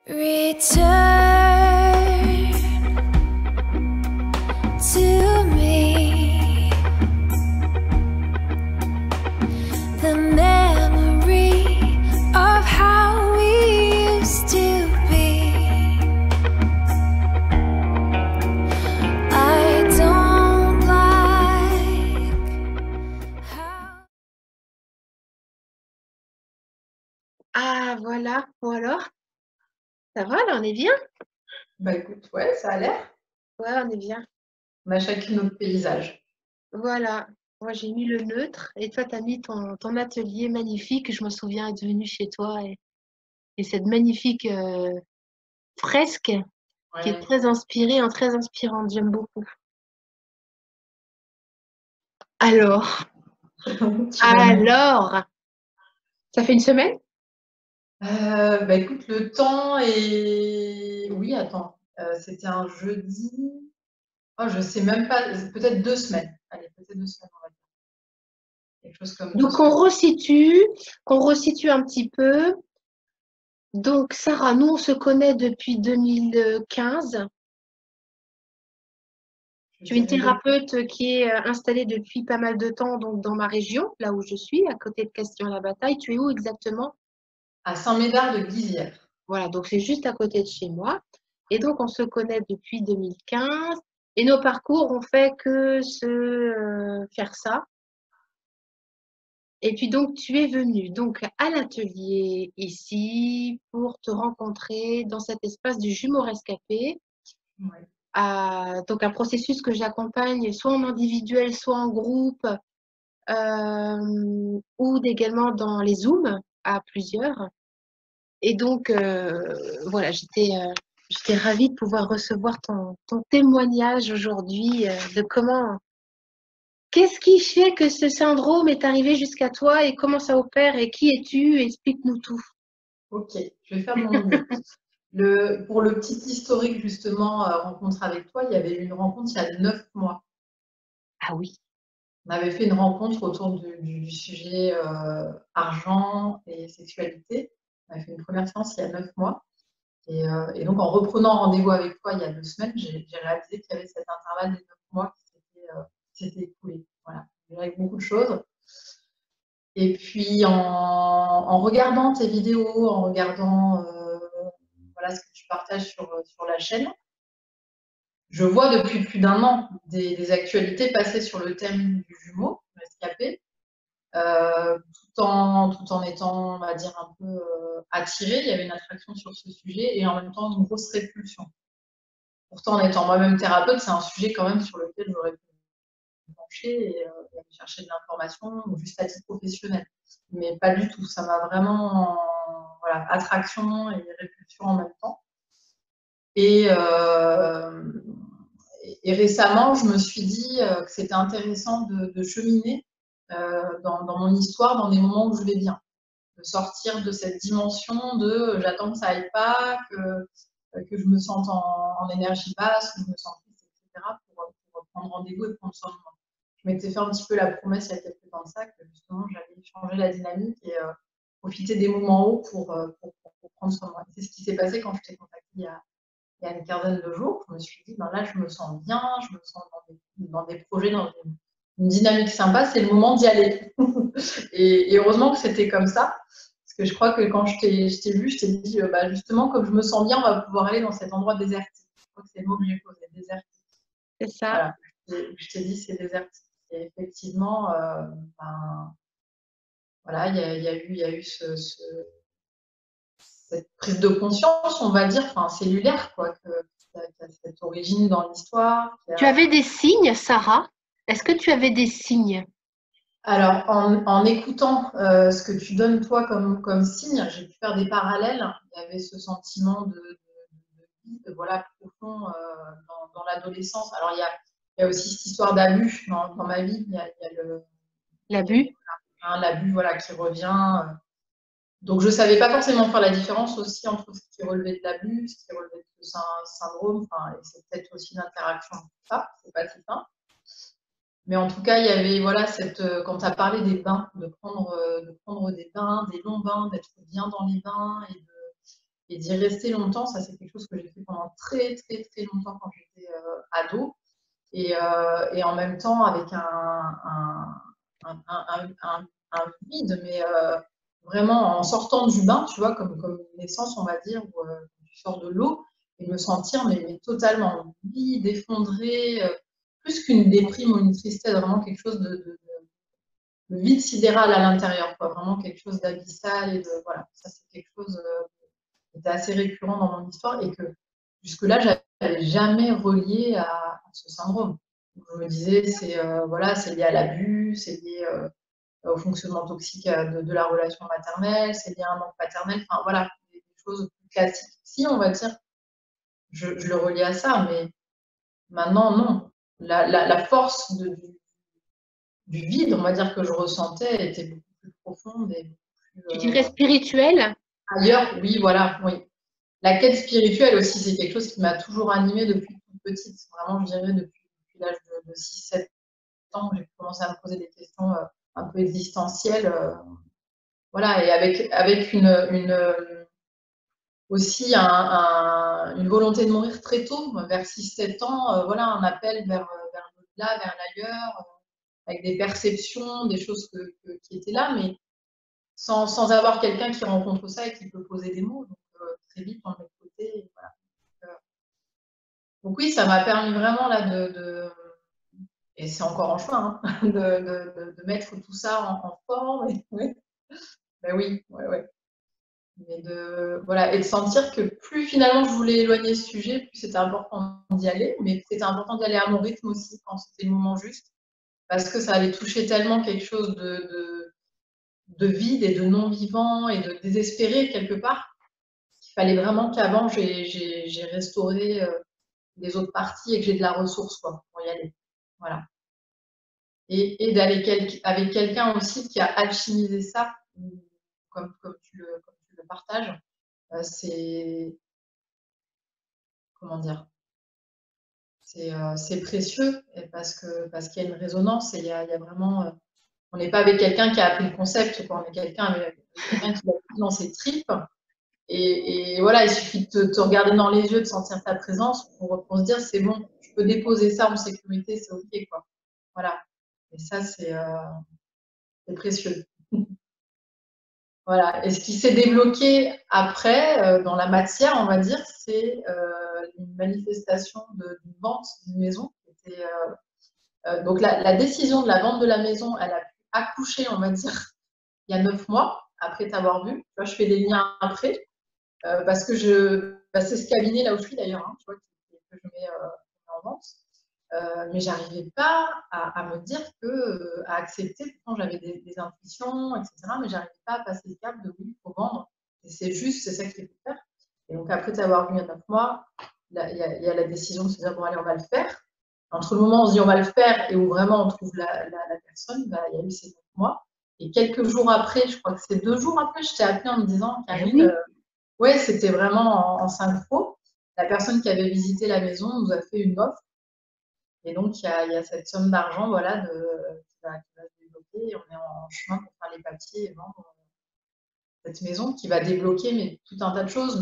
Return to me the memory of how we used to be. I don't like how... Ah, voilà. Bon alors, ça va là, on est bien? Bah écoute, ouais, ça a l'air. Ouais, on est bien. On a chacune notre paysage. Voilà. Moi, j'ai mis le neutre et toi, tu as mis ton atelier magnifique. Je me souviens être venue chez toi et cette magnifique fresque qui est Ouais. très inspirée, très inspirante. J'aime beaucoup. Alors, Tu vois, ça fait une semaine? bah écoute, le temps est... Oui, attends. C'était un jeudi. Oh, je sais même pas. Peut-être 2 semaines. Allez, peut-être 2 semaines, on va dire. Quelque chose comme 2 Donc, semaines. qu'on resitue un petit peu. Donc, Sarah, nous, on se connaît depuis 2015. Je Tu es une dirais deux. thérapeute qui est installée depuis pas mal de temps donc dans ma région, là où je suis, à côté de Castillon-la-Bataille. Tu es où exactement? À Saint-Médard de Guizière. Voilà, donc c'est juste à côté de chez moi. Et donc, on se connaît depuis 2015. Et nos parcours ont fait que faire ça. Et puis donc, tu es venue donc à l'atelier ici pour te rencontrer dans cet espace du jumeau rescapé. Ouais. Donc un processus que j'accompagne soit en individuel, soit en groupe, ou également dans les Zooms à plusieurs. Et donc, voilà, j'étais ravie de pouvoir recevoir ton témoignage aujourd'hui de qu'est-ce qui fait que ce syndrome est arrivé jusqu'à toi et comment ça opère et qui es-tu? Explique-nous tout. Ok, je vais faire de mon mieux. Pour le petit historique, justement, rencontre avec toi, il y avait eu une rencontre il y a 9 mois. Ah oui. On avait fait une rencontre autour du sujet argent et sexualité. On avait fait une première séance il y a 9 mois. Et donc, en reprenant rendez-vous avec toi il y a 2 semaines, j'ai réalisé qu'il y avait cet intervalle des 9 mois qui s'était écoulé. Voilà, avec beaucoup de choses. Et puis, en regardant tes vidéos, en regardant voilà, ce que tu partages sur la chaîne, je vois depuis plus d'un an des actualités passer sur le thème du jumeau rescapé. Tout en étant, on va dire, un peu attirée. Il y avait une attraction sur ce sujet et en même temps une grosse répulsion. Pourtant, en étant moi-même thérapeute, c'est un sujet quand même sur lequel j'aurais pu me pencher et aller chercher de l'information, ou juste à titre professionnel. Mais pas du tout. Ça m'a vraiment, voilà, attraction et répulsion en même temps. Et récemment, je me suis dit que c'était intéressant de cheminer dans mon histoire, dans des moments où je vais bien. De sortir de cette dimension de j'attends que ça aille pas, que je me sente en énergie basse, que je me sente triste, etc. pour prendre rendez-vous et prendre soin de moi. Je m'étais fait un petit peu la promesse il y a quelques temps de ça, que justement j'allais changer la dynamique et profiter des moments hauts pour prendre soin de moi. C'est ce qui s'est passé quand je t'ai contacté il y a une quinzaine de jours. Je me suis dit, ben là, je me sens bien, je me sens dans des projets, dans une dynamique sympa, c'est le moment d'y aller. et heureusement que c'était comme ça, parce que je crois que quand je t'ai vu, je t'ai dit, bah, justement, comme je me sens bien, on va pouvoir aller dans cet endroit désertique. Je crois que c'est le mot que j'ai posé, désertique. C'est ça. Voilà, je t'ai dit, c'est désertique. Et effectivement, ben, voilà, il y a eu cette prise de conscience, on va dire, enfin, cellulaire, quoi, qui a cette origine dans l'histoire. Tu avais des signes, Sarah? Est-ce que tu avais des signes? Alors, en écoutant ce que tu donnes toi comme signe, j'ai pu faire des parallèles. Il y avait ce sentiment de vide, voilà, profond dans l'adolescence. Alors, il y a aussi cette histoire d'abus dans ma vie. Il y a L'abus? l'abus, voilà, qui revient. Donc, je ne savais pas forcément faire la différence aussi entre ce qui relevait de l'abus, ce qui relevait de ce syndrome. Enfin, et c'est peut-être aussi l'interaction de tout ça. C'est pas si simple. Mais en tout cas, il y avait, voilà, quand tu as parlé des bains, de prendre des bains, des longs bains, d'être bien dans les bains et d'y rester longtemps. Ça, c'est quelque chose que j'ai fait pendant très, très, très longtemps quand j'étais ado. Et en même temps, avec un vide, mais vraiment en sortant du bain, tu vois, comme une naissance, on va dire, où tu sors de l'eau, et me sentir mais totalement vide, effondrée, plus qu'une déprime ou une tristesse, vraiment quelque chose de vide sidéral à l'intérieur, quoi, vraiment quelque chose d'abyssal. Et voilà, ça c'est quelque chose qui était assez récurrent dans mon histoire et que jusque-là, je n'avais jamais relié à ce syndrome. Donc, je me disais, voilà, c'est lié à l'abus, c'est lié au fonctionnement toxique de la relation maternelle, c'est lié à un manque paternel, enfin voilà, des choses plus classiques. Si, on va dire, je le reliais à ça, mais maintenant, non. La force du vide, on va dire, que je ressentais était beaucoup plus profonde et beaucoup Tu plus dirais spirituel? ailleurs. Oui, voilà, oui. La quête spirituelle aussi, c'est quelque chose qui m'a toujours animée depuis toute petite. Vraiment, je dirais depuis l'âge de 6-7 ans, j'ai commencé à me poser des questions un peu existentielles. Voilà, et avec aussi une volonté de mourir très tôt, vers 6-7 ans, voilà, un appel vers l'au-delà, vers l'ailleurs, avec des perceptions, des choses qui étaient là, mais sans avoir quelqu'un qui rencontre ça et qui peut poser des mots. Donc, très vite, on met de côté. Et voilà. Donc oui, ça m'a permis vraiment là et c'est encore en chemin, hein, de mettre tout ça en forme. Oui. Ben oui, ouais, ouais. Mais voilà, et de sentir que plus finalement je voulais éloigner ce sujet, plus c'était important d'y aller, mais c'était important d'y aller à mon rythme aussi quand c'était le moment juste, parce que ça allait toucher tellement quelque chose de vide et de non-vivant et de désespéré quelque part, qu'il fallait vraiment qu'avant j'ai restauré les autres parties et que j'ai de la ressource, quoi, pour y aller. Voilà. Et d'aller avec quelqu'un aussi qui a alchimisé ça, comme tu le partages, c'est, comment dire, c'est précieux parce qu'il y a une résonance et il y a vraiment, on n'est pas avec quelqu'un qui a appris le concept, quoi. On est avec quelqu'un qui l'a pris dans ses tripes. Et voilà, il suffit de te regarder dans les yeux, de sentir ta présence pour se dire c'est bon, je peux déposer ça en sécurité, c'est ok, quoi. Voilà. Et ça, c'est précieux. Voilà. Et ce qui s'est débloqué après, dans la matière, on va dire, c'est une manifestation d'une vente d'une maison. Donc la décision de la vente de la maison, elle a pu accoucher, on va dire, il y a 9 mois, après t'avoir vu. Tu vois, je fais des liens après, parce que c'est ce cabinet là où je suis d'ailleurs, hein, tu vois, que je mets en vente. Mais j'arrivais pas à me dire à accepter, pourtant j'avais des intuitions, etc. Mais j'arrivais pas à passer le cap de oui, il faut vendre. Et c'est juste, c'est ça qu'il faut faire. Et donc après t'avoir vu il y a 9 mois, il y a la décision de se dire bon allez, on va le faire. Entre le moment où on se dit on va le faire et où vraiment on trouve la personne, il y a eu ces 9 mois. Et quelques jours après, je crois que c'est 2 jours après, je t'ai appelé en me disant Karine, ouais, c'était vraiment en synchro. La personne qui avait visité la maison nous a fait une offre. Et donc, il y a cette somme d'argent, voilà, qui va se débloquer. Et on est en chemin pour faire les papiers et vendre cette maison qui va débloquer mais tout un tas de choses,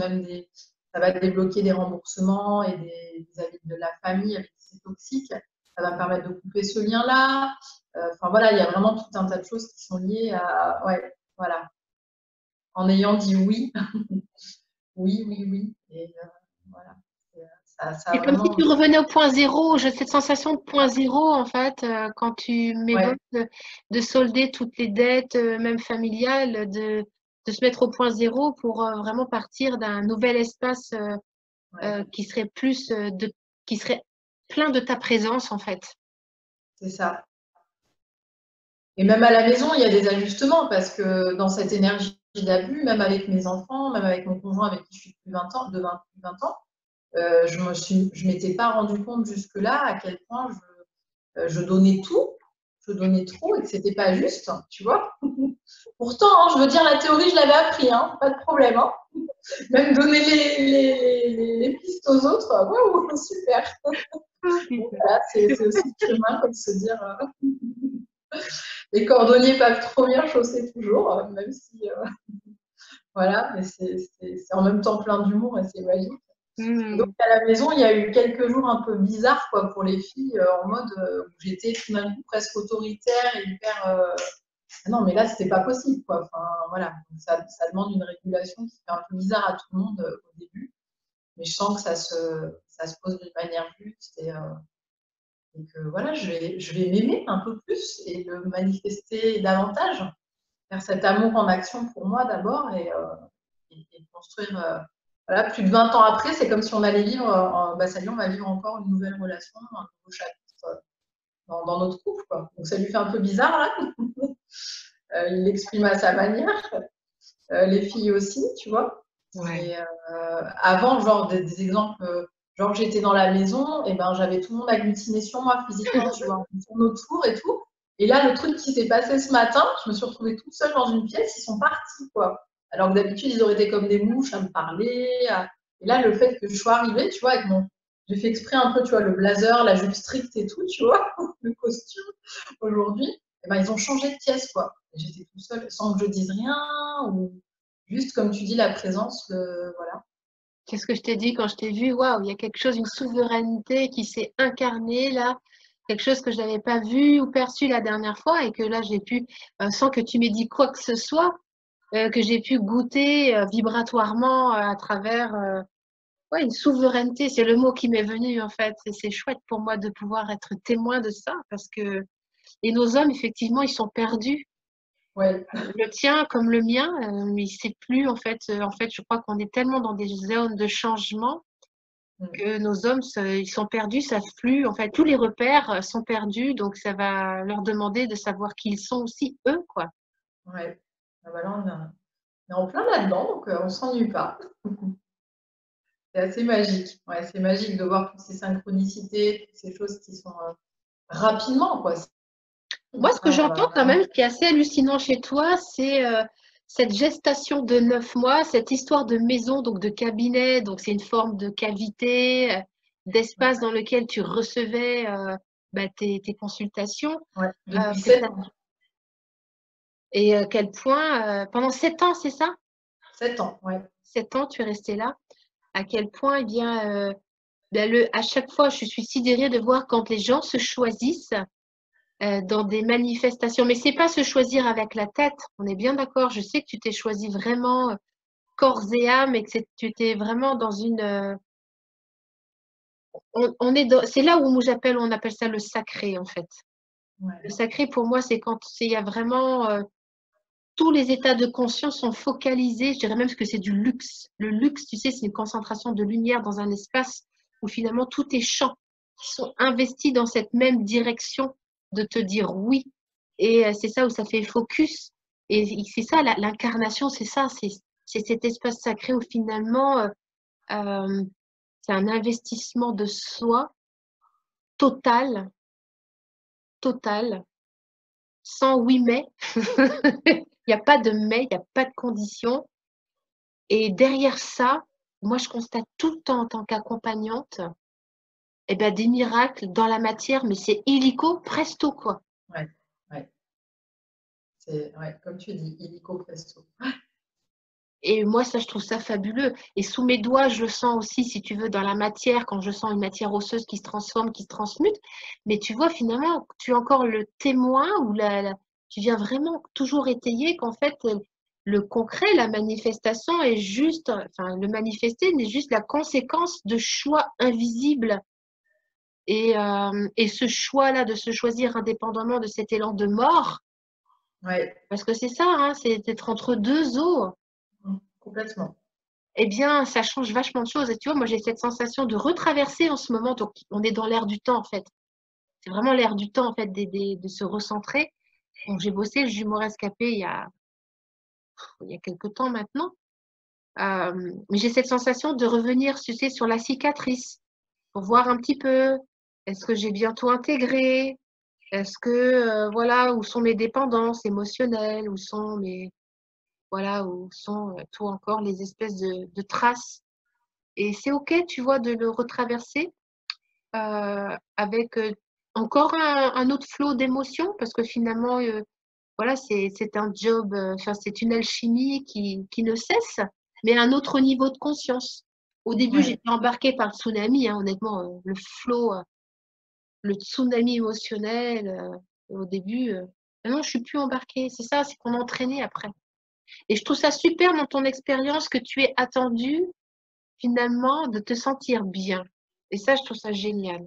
ça va débloquer des remboursements et des avis de la famille avec qui c'est toxique. Ça va me permettre de couper ce lien-là. Enfin voilà, il y a vraiment tout un tas de choses qui sont liées à, ouais, voilà, en ayant dit oui, oui, et voilà. C'est comme si tu revenais au point zéro, j'ai cette sensation de point zéro en fait, quand tu m'évoques de solder toutes les dettes, même familiales, de se mettre au point zéro pour vraiment partir d'un nouvel espace qui serait qui serait plein de ta présence en fait. C'est ça. Et même à la maison, il y a des ajustements parce que dans cette énergie d'abus, même avec mes enfants, même avec mon conjoint avec qui je suis depuis 20 ans, je m'étais pas rendu compte jusque-là à quel point je donnais tout, je donnais trop et que c'était pas juste, tu vois. Pourtant, hein, je veux dire, la théorie, je l'avais appris, hein, pas de problème. Hein. Même donner les pistes aux autres, waouh, super. Donc, voilà, c'est aussi le chemin, comme se dire. Les cordonniers peuvent trop bien chausser toujours, même si Voilà, mais c'est en même temps plein d'humour et c'est magique. Et donc Hmm. à la maison, il y a eu quelques jours un peu bizarres quoi, pour les filles, en mode où j'étais tout d'un coup presque autoritaire et hyper. Ah non, mais là, c'était pas possible, quoi. Enfin, voilà. Donc, ça demande une régulation qui fait un peu bizarre à tout le monde au début. Mais je sens que ça se pose d'une manière juste et que voilà, je vais m'aimer un peu plus et le manifester davantage, faire cet amour en action pour moi d'abord et construire. Voilà, plus de 20 ans après, c'est comme si on allait vivre, bah, ça y est, on va vivre encore une nouvelle relation, un nouveau chapitre dans notre couple, quoi. Donc ça lui fait un peu bizarre là. Il l'exprime à sa manière, les filles aussi, tu vois. Ouais. Et avant, genre des exemples, genre j'étais dans la maison, et ben j'avais tout le monde agglutiné sur moi physiquement, tu vois, on tourne autour et tout. Et là, le truc qui s'est passé ce matin, je me suis retrouvée toute seule dans une pièce, ils sont partis, quoi. Alors que d'habitude, ils auraient été comme des mouches à me parler. Et là, le fait que je sois arrivée, tu vois, avec mon. J'ai fait exprès un peu, tu vois, le blazer, la jupe stricte et tout, tu vois, le costume aujourd'hui. Et ben, ils ont changé de pièce, quoi. J'étais toute seule, sans que je dise rien, ou juste, comme tu dis, la présence, voilà. Qu'est-ce que je t'ai dit quand je t'ai vu? Waouh, il y a quelque chose, une souveraineté qui s'est incarnée là, quelque chose que je n'avais pas vu ou perçu la dernière fois et que là j'ai pu, sans que tu m'aies dit quoi que ce soit, que j'ai pu goûter vibratoirement à travers ouais, une souveraineté. C'est le mot qui m'est venu en fait. Et c'est chouette pour moi de pouvoir être témoin de ça parce que, et nos hommes, effectivement, ils sont perdus. Ouais. Le tien comme le mien, mais il sait plus en fait. En fait, je crois qu'on est tellement dans des zones de changement Mm. que nos hommes, ils sont perdus, savent plus. En fait, tous les repères sont perdus, donc ça va leur demander de savoir qui ils sont aussi eux, quoi. Ouais. Ah bah là, on est en plein là-dedans, donc on s'ennuie pas. C'est assez magique. Ouais, c'est magique de voir toutes ces synchronicités, toutes ces choses qui sont rapidement, quoi. Moi, ce que j'entends quand Vraiment. même, qui est assez hallucinant chez toi, c'est cette gestation de 9 mois, cette histoire de maison, donc de cabinet, donc c'est une forme de cavité, d'espace dans lequel tu recevais bah, tes consultations. Ouais. Depuis Que 7 ça- ans. et à quel point, pendant 7 ans, c'est ça? 7 ans, ouais. 7 ans, tu es resté là. À quel point, eh bien, ben, à chaque fois, je suis sidérée de voir quand les gens se choisissent dans des manifestations. Mais c'est pas se choisir avec la tête, on est bien d'accord. Je sais que tu t'es choisi vraiment corps et âme et que tu étais vraiment dans une. On est c'est là où on appelle ça le sacré en fait. Le Ouais. sacré pour moi, c'est quand il y a vraiment tous les états de conscience sont focalisés. Je dirais même que c'est du luxe. Le luxe, tu sais, c'est une concentration de lumière dans un espace où finalement tous tes champs sont investis dans cette même direction de te dire oui. Et c'est ça où ça fait focus. Et c'est ça, l'incarnation, c'est ça, c'est cet espace sacré où finalement, c'est un investissement de soi total, total, sans oui mais. Il n'y a pas de mais, il n'y a pas de condition. Et derrière ça, moi, je constate tout le temps en tant qu'accompagnante, eh ben, des miracles dans la matière, mais c'est illico presto, quoi. Ouais. Ouais. C'est, ouais, comme tu dis, illico presto. Et moi, ça, je trouve ça fabuleux. Et sous mes doigts, je le sens aussi, si tu veux, dans la matière, quand je sens une matière osseuse qui se transforme, qui se transmute. Mais tu vois, finalement, tu es encore le témoin ou tu viens vraiment toujours étayer qu'en fait, le concret, la manifestation est juste, enfin, le manifester n'est juste la conséquence de choix invisibles. Et ce choix-là de se choisir indépendamment de cet élan de mort, Ouais. parce que c'est ça, hein, c'est d'être entre deux eaux. Complètement. Eh bien, ça change vachement de choses. Et tu vois, moi, j'ai cette sensation de retraverser en ce moment. Donc, on est dans l'air du temps, en fait. C'est vraiment l'air du temps, en fait, de se recentrer. Donc, j'ai bossé le jumeau rescapé il y a quelques temps maintenant. Mais j'ai cette sensation de revenir, tu sais, sur la cicatrice pour voir un petit peu, est-ce que j'ai bientôt intégré? Est-ce que, voilà, où sont mes dépendances émotionnelles? Où sont tout encore les espèces de traces? Et c'est OK, tu vois, de le retraverser avec encore un autre flot d'émotions, parce que finalement, voilà, c'est un job, enfin, c'est une alchimie qui ne cesse, mais à un autre niveau de conscience. Au début, Ouais. j'étais embarquée par le tsunami, hein, honnêtement, le flot, le tsunami émotionnel, au début, maintenant je suis plus embarquée. C'est ça, c'est qu'on est entraîné après. Et je trouve ça super dans ton expérience que tu aies attendu finalement de te sentir bien. Et ça, je trouve ça génial.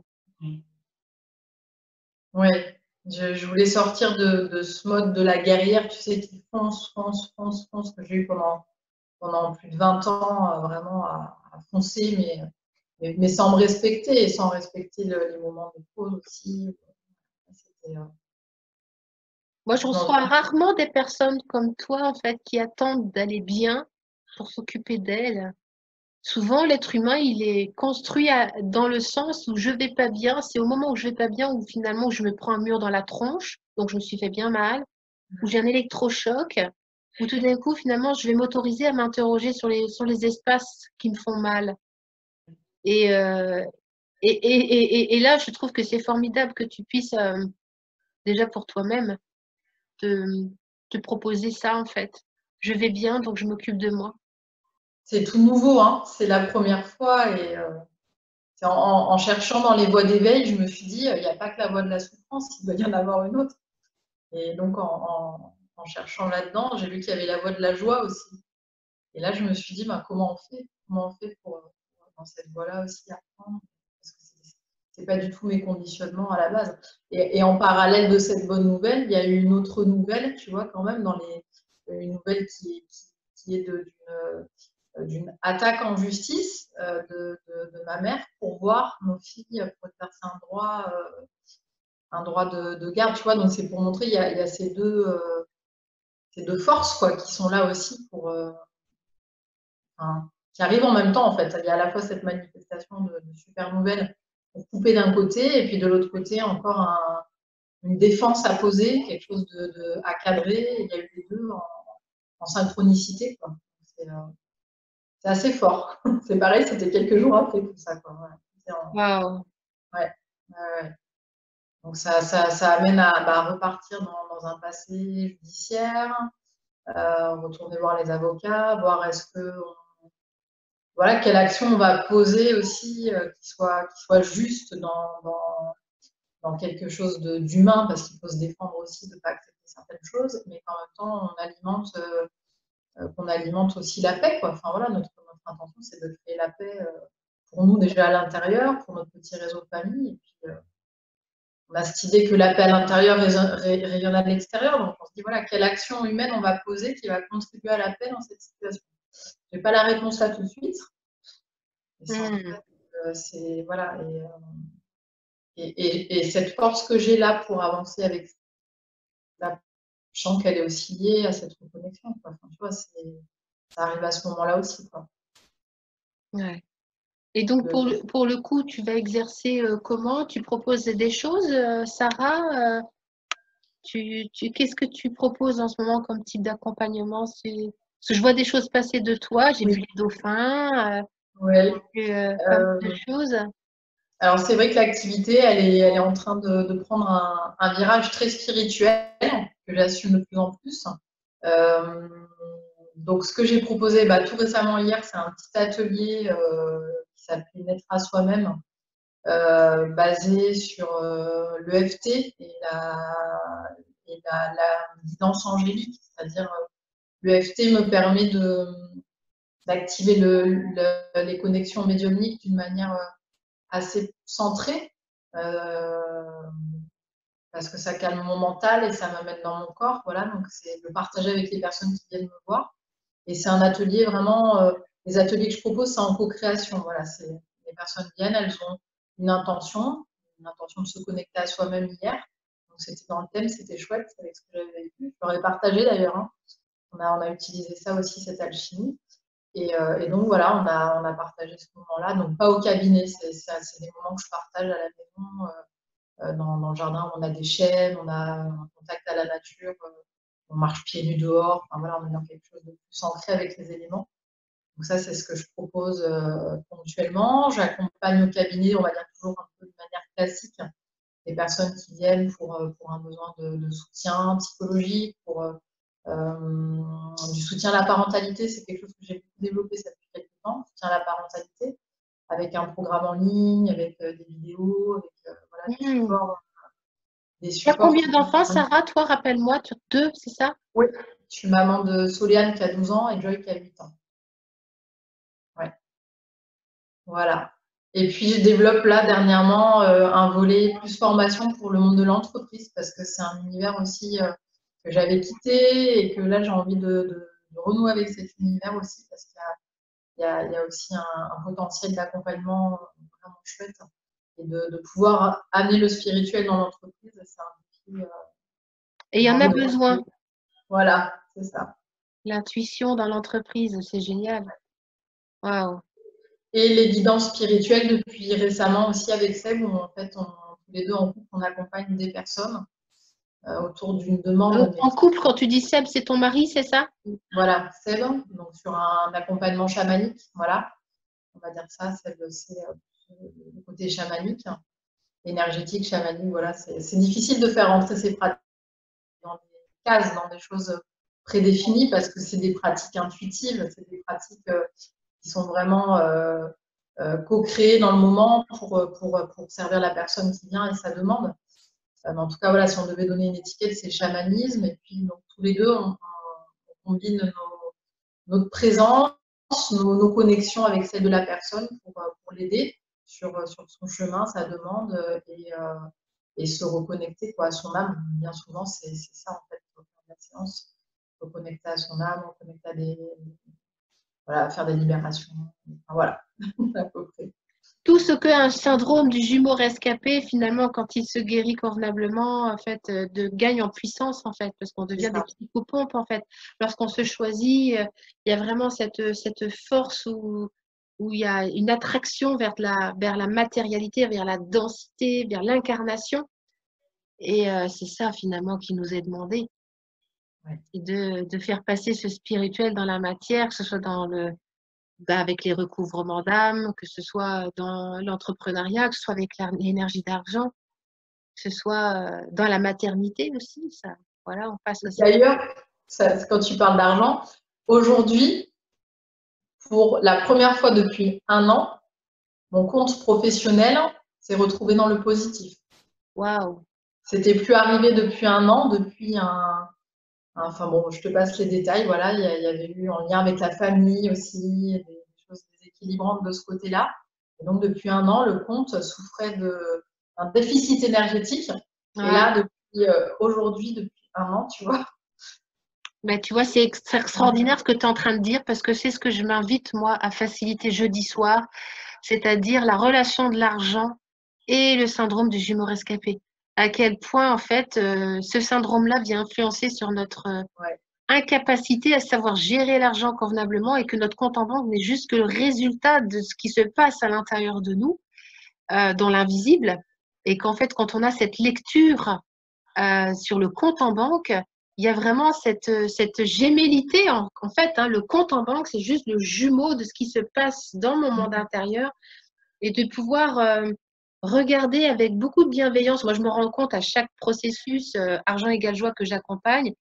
Ouais. Je voulais sortir de ce mode de la guerrière, tu sais, qui fonce, fonce, fonce, fonce, que j'ai eu pendant plus de 20 ans, vraiment à foncer, mais sans me respecter et sans respecter les moments de pause aussi. C'était, Moi, je dans reçois rarement des personnes comme toi, en fait, qui attendent d'aller bien pour s'occuper d'elles. Souvent, l'être humain, il est construit dans le sens où je vais pas bien. C'est au moment où je vais pas bien où finalement je me prends un mur dans la tronche, donc je me suis fait bien mal, où j'ai un électrochoc, où tout d'un coup, finalement, je vais m'autoriser à m'interroger sur les espaces qui me font mal. Et, euh, et là, je trouve que c'est formidable que tu puisses, déjà pour toi-même, te, te proposer ça, en fait. Je vais bien, donc je m'occupe de moi. c'est tout nouveau, hein. C'est la première fois et c'est en cherchant dans les voies d'éveil, je me suis dit, il n'y a pas que la voie de la souffrance, il doit y en avoir une autre. Et donc, en cherchant là-dedans, j'ai vu qu'il y avait la voie de la joie aussi. Et là, je me suis dit, ben, comment on fait? Comment on fait pour, dans cette voie-là aussi, apprendre? Parce que c'est pas du tout mes conditionnements à la base. Et en parallèle de cette bonne nouvelle, il y a eu une autre nouvelle, tu vois, quand même, une nouvelle qui est d'une attaque en justice de ma mère pour voir nos filles, pour exercer un droit de garde, tu vois. Donc, c'est pour montrer, il y a ces deux forces, quoi, qui sont là aussi enfin, qui arrivent en même temps, en fait. Il y a à la fois cette manifestation de super nouvelles pour couper d'un côté, et puis de l'autre côté, encore une défense à poser, quelque chose à cadrer. Il y a eu les deux en synchronicité, quoi. C'est assez fort. C'est pareil, c'était quelques jours après tout ça, quoi. Waouh! Ouais, ouais, ouais. Donc ça amène à repartir dans un passé judiciaire, retourner voir les avocats, voir est-ce que voilà, quelle action on va poser aussi qui soit juste dans quelque chose d'humain, parce qu'il faut se défendre aussi de ne pas accepter certaines choses, mais qu'en même temps, qu'on alimente aussi la paix, quoi. Enfin, voilà, notre intention, c'est de créer la paix pour nous déjà à l'intérieur, pour notre petit réseau de famille, et puis on a cette idée que la paix à l'intérieur rayonne à l'extérieur, donc on se dit, voilà, quelle action humaine on va poser qui va contribuer à la paix dans cette situation. Je n'ai pas la réponse là tout de suite, mais c'est voilà, et cette force que j'ai là pour avancer avec ça, je sens qu'elle est aussi liée à cette reconnexion, quoi. Enfin, tu vois, ça arrive à ce moment-là aussi, quoi. Ouais. Et donc, pour le coup, tu vas exercer comment? Tu proposes des choses, Sarah? Qu'est-ce que tu proposes en ce moment comme type d'accompagnement? Parce que je vois des choses passer de toi, j'ai Oui, vu les dauphins, ouais. j'ai vu pas mal de choses. Alors, c'est vrai que l'activité, elle est en train de prendre un virage très spirituel que j'assume de plus en plus. Euh, donc, ce que j'ai proposé tout récemment hier, c'est un petit atelier qui s'appelait Naître à soi-même, basé sur l'EFT la guidance angélique, c'est-à-dire l'EFT me permet d'activer les connexions médiumniques d'une manière assez centrée, parce que ça calme mon mental et ça m'amène dans mon corps. Voilà, donc c'est de partager avec les personnes qui viennent me voir. Et c'est un atelier vraiment, les ateliers que je propose, c'est en co-création. Voilà, les personnes viennent, elles ont une intention de se connecter à soi-même hier. Donc c'était dans le thème, c'était chouette avec ce que j'avais vécu. Je leur ai partagé d'ailleurs, hein. On a utilisé ça aussi, cette alchimie. Et donc voilà, on a partagé ce moment-là. Donc pas au cabinet, c'est des moments que je partage à la maison, dans le jardin. On a des chênes, on a un contact à la nature, on marche pieds nus dehors. Enfin voilà, on est dans quelque chose de plus ancré avec les éléments. Donc ça, c'est ce que je propose ponctuellement. J'accompagne au cabinet, on va dire toujours un peu de manière classique, des personnes qui viennent pour un besoin de soutien psychologique, pour du soutien à la parentalité. C'est quelque chose que j'ai beaucoup développé ça depuis quelques temps, soutien à la parentalité, avec un programme en ligne, avec des vidéos, avec voilà, des Tu as supports. combien d'enfants, Sarah? Toi, rappelle-moi, tu as 2, c'est ça? Oui, je suis maman de Soliane qui a 12 ans et Joy qui a 8 ans. Ouais. Voilà. Et puis, je développe là dernièrement un volet plus formation pour le monde de l'entreprise parce que c'est un univers aussi que j'avais quitté et que là, j'ai envie de renouer avec cet univers aussi parce qu'il y a aussi un potentiel d'accompagnement vraiment chouette et de pouvoir amener le spirituel dans l'entreprise. C'est un défi. Et il y en a besoin. Voilà, c'est ça. L'intuition dans l'entreprise, c'est génial. Waouh. Et les guidances spirituelles depuis récemment aussi avec Seb, où en fait, tous les deux en couple, on accompagne des personnes autour d'une demande. En couple, quand tu dis Seb, c'est ton mari, c'est ça? Voilà, Seb, donc sur un accompagnement chamanique, voilà, on va dire ça, Seb, c'est le côté chamanique, énergétique, chamanique, voilà, c'est difficile de faire rentrer ces pratiques dans des cases, dans des choses prédéfinies, parce que c'est des pratiques intuitives, c'est des pratiques qui sont vraiment co-créées dans le moment pour servir la personne qui vient et sa demande. Mais en tout cas, voilà, si on devait donner une étiquette, c'est chamanisme. Et puis, donc, tous les deux, on combine notre présence, nos connexions avec celle de la personne pour l'aider sur son chemin, sa demande et se reconnecter quoi, à son âme. Bien souvent, c'est ça, en fait, la séance. Reconnecter à son âme, reconnecter à voilà, faire des libérations. Enfin, voilà, à peu près. Tout ce qu'un syndrome du jumeau rescapé, finalement, quand il se guérit convenablement, en fait, gagne en puissance, en fait, parce qu'on devient des psychopompes, en fait. Lorsqu'on se choisit, il y a vraiment cette force où il y a une attraction vers la matérialité, vers la densité, vers l'incarnation. Et c'est ça, finalement, qui nous est demandé. Ouais. Et de faire passer ce spirituel dans la matière, que ce soit avec les recouvrements d'âme, que ce soit dans l'entrepreneuriat, que ce soit avec l'énergie d'argent, que ce soit dans la maternité aussi. Ça, voilà, on passe aussi. D'ailleurs, quand tu parles d'argent, aujourd'hui, pour la première fois depuis 1 an, mon compte professionnel s'est retrouvé dans le positif. Waouh! C'était plus arrivé depuis 1 an, depuis enfin bon, je te passe les détails. Voilà, il y avait eu en lien avec la famille aussi, des choses déséquilibrantes de ce côté-là. Et donc depuis 1 an, le compte souffrait d'un déficit énergétique. Ouais. Et là, depuis aujourd'hui, depuis 1 an, tu vois. Ben, tu vois, c'est extraordinaire ce que tu es en train de dire parce que c'est ce que je m'invite, moi, à faciliter jeudi soir, c'est-à-dire la relation de l'argent et le syndrome du jumeau rescapé. À quel point, en fait, ce syndrome-là vient influencer sur notre incapacité à savoir gérer l'argent convenablement et que notre compte en banque n'est juste que le résultat de ce qui se passe à l'intérieur de nous, dans l'invisible. Et qu'en fait, quand on a cette lecture sur le compte en banque, il y a vraiment cette gémellité. En fait, hein, le compte en banque, c'est juste le jumeau de ce qui se passe dans mon monde intérieur et de pouvoir regarder avec beaucoup de bienveillance. Moi, je me rends compte à chaque processus argent égale joie que j'accompagne,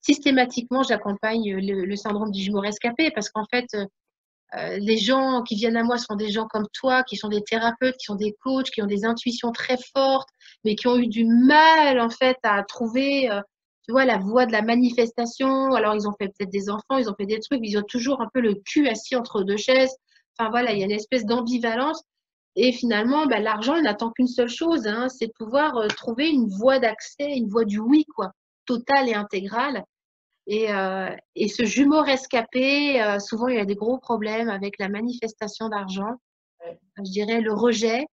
systématiquement, j'accompagne le syndrome du jumeau rescapé parce qu'en fait, les gens qui viennent à moi sont des gens comme toi, qui sont des thérapeutes, qui sont des coachs, qui ont des intuitions très fortes, mais qui ont eu du mal en fait à trouver, tu vois, la voie de la manifestation. Alors ils ont fait peut-être des enfants, ils ont fait des trucs, mais ils ont toujours un peu le cul assis entre deux chaises. Enfin voilà, il y a une espèce d'ambivalence. Et finalement, bah, l'argent il n'attend qu'une seule chose, hein, c'est de pouvoir trouver une voie d'accès, une voie du oui, quoi, totale et intégrale. Et ce jumeau rescapé, souvent, il y a des gros problèmes avec la manifestation d'argent. Je dirais le rejet,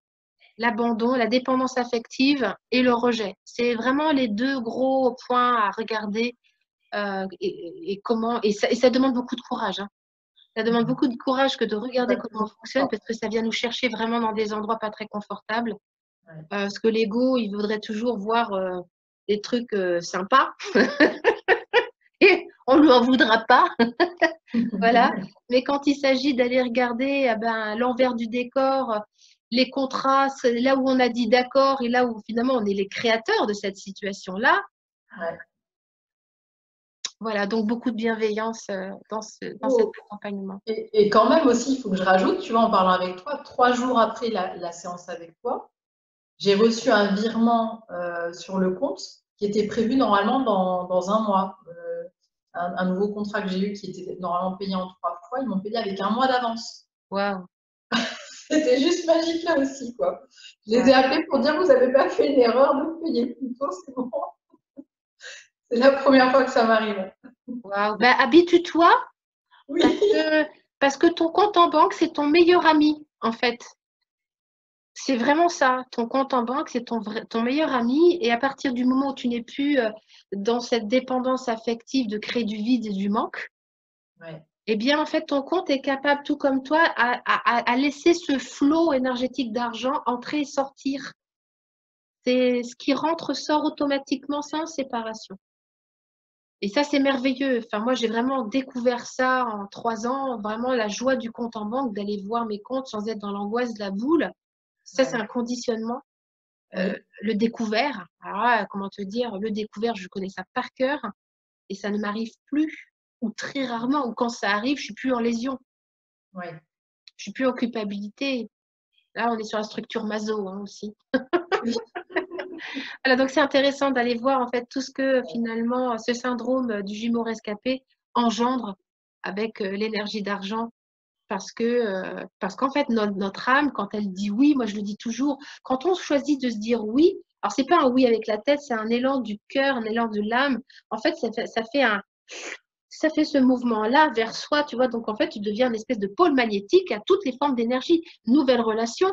l'abandon, la dépendance affective et le rejet. C'est vraiment les 2 gros points à regarder et ça demande beaucoup de courage. Hein. Ça demande beaucoup de courage que de regarder comment on fonctionne parce que ça vient nous chercher vraiment dans des endroits pas très confortables. Parce que l'ego, il voudrait toujours voir des trucs sympas. Et on lui en voudra pas. Voilà. Mais quand il s'agit d'aller regarder l'envers du décor, les contrastes, là où on a dit d'accord et là où finalement on est les créateurs de cette situation-là, Ouais. voilà, donc beaucoup de bienveillance dans cet accompagnement. Et quand même aussi, il faut que je rajoute, tu vois, en parlant avec toi, 3 jours après la séance avec toi, j'ai reçu un virement sur le compte qui était prévu normalement dans un mois. Un nouveau contrat que j'ai eu qui était normalement payé en 3 fois, ils m'ont payé avec un mois d'avance. Waouh! C'était juste magique là aussi, quoi. Je les ai appelés pour dire vous n'avez pas fait une erreur de me payer plus tôt, c'est bon. C'est la première fois que ça m'arrive. Waouh! Ben, habitue-toi Oui. parce que ton compte en banque, c'est ton meilleur ami, en fait. C'est vraiment ça. Ton compte en banque, c'est ton meilleur ami. Et à partir du moment où tu n'es plus dans cette dépendance affective de créer du vide et du manque, Ouais. eh bien, en fait, ton compte est capable, tout comme toi, à laisser ce flot énergétique d'argent entrer et sortir. C'est ce qui rentre, sort automatiquement sans séparation. Et ça, c'est merveilleux. Enfin, moi, j'ai vraiment découvert ça en 3 ans, vraiment la joie du compte en banque, d'aller voir mes comptes sans être dans l'angoisse de la boule. Ça, c'est un conditionnement. Le découvert, alors là, comment te dire, le découvert, je connais ça par cœur et ça ne m'arrive plus, ou très rarement, ou quand ça arrive, je suis plus en lésion, Ouais. je suis plus en culpabilité. Là, on est sur la structure maso aussi. Voilà, donc c'est intéressant d'aller voir en fait tout ce que finalement ce syndrome du jumeau rescapé engendre avec l'énergie d'argent. Parce qu'en fait, notre âme, quand elle dit oui, moi je le dis toujours, quand on choisit de se dire oui, alors c'est pas un oui avec la tête, c'est un élan du cœur, un élan de l'âme. En fait, ça fait ce mouvement-là vers soi, tu vois. Donc en fait, tu deviens une espèce de pôle magnétique à toutes les formes d'énergie, nouvelles relations,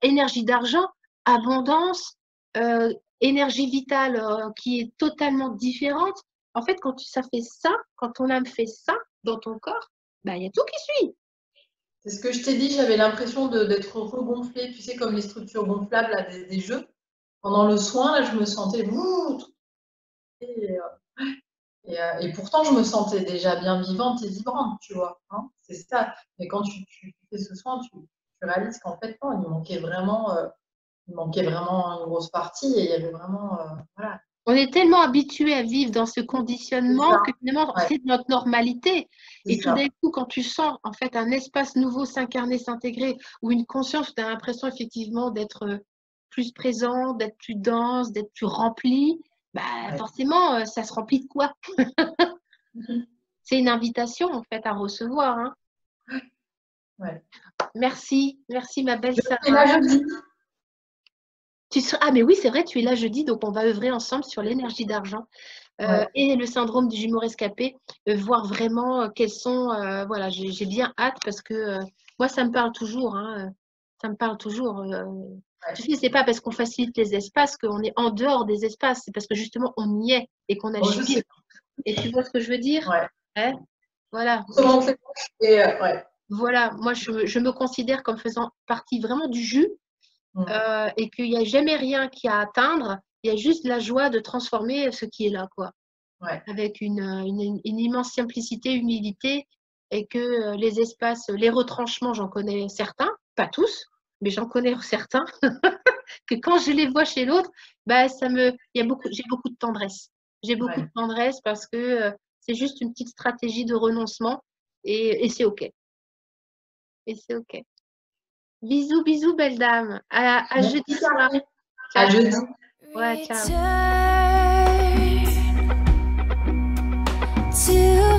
énergie d'argent, abondance, énergie vitale qui est totalement différente. En fait, ça fait ça, quand ton âme fait ça dans ton corps, il y a tout qui suit. C'est ce que je t'ai dit, j'avais l'impression d'être regonflée, tu sais, comme les structures gonflables là, des jeux. Pendant le soin, là, je me sentais et pourtant, je me sentais déjà bien vivante et vibrante, tu vois. Hein, c'est ça. Mais quand tu fais ce soin, tu réalises qu'en fait, non, il manquait vraiment une grosse partie et il y avait vraiment, voilà. On est tellement habitué à vivre dans ce conditionnement que finalement, Ouais. c'est notre normalité. C'est Et tout ça. d'un coup, quand tu sens en fait un espace nouveau s'incarner, s'intégrer, ou une conscience où tu as l'impression effectivement d'être plus présent, d'être plus dense, d'être plus rempli, Ouais. forcément, ça se remplit de quoi? Mhm. C'est une invitation en fait à recevoir. Hein. Ouais. Merci, merci ma belle Et Sarah. là, je dis, Ah mais oui, c'est vrai, tu es là jeudi, donc on va œuvrer ensemble sur l'énergie d'argent. ouais. Et le syndrome du jumeau rescapé, voir vraiment quels sont. Voilà, j'ai bien hâte parce que moi, ça me parle toujours. Hein, ça me parle toujours. Tu sais, c'est pas parce qu'on facilite les espaces qu'on est en dehors des espaces, c'est parce que justement on y est et qu'on Bon, je agit. sais. Et tu vois ce que je veux dire? Ouais. Hein. Voilà. Comment c'est ouais. Voilà, moi je me considère comme faisant partie vraiment du jus et qu'il n'y a jamais rien qui a à atteindre, il y a juste la joie de transformer ce qui est là, quoi. Ouais. Avec une immense simplicité, humilité, et que les espaces, les retranchements, j'en connais certains, pas tous, mais j'en connais certains, que quand je les vois chez l'autre, j'ai beaucoup de tendresse. J'ai beaucoup de tendresse parce que c'est juste une petite stratégie de renoncement et c'est OK. Et c'est OK. Bisous, bisous, belle dame. À jeudi soir. À Ciao. jeudi. Ouais, ciao. Return to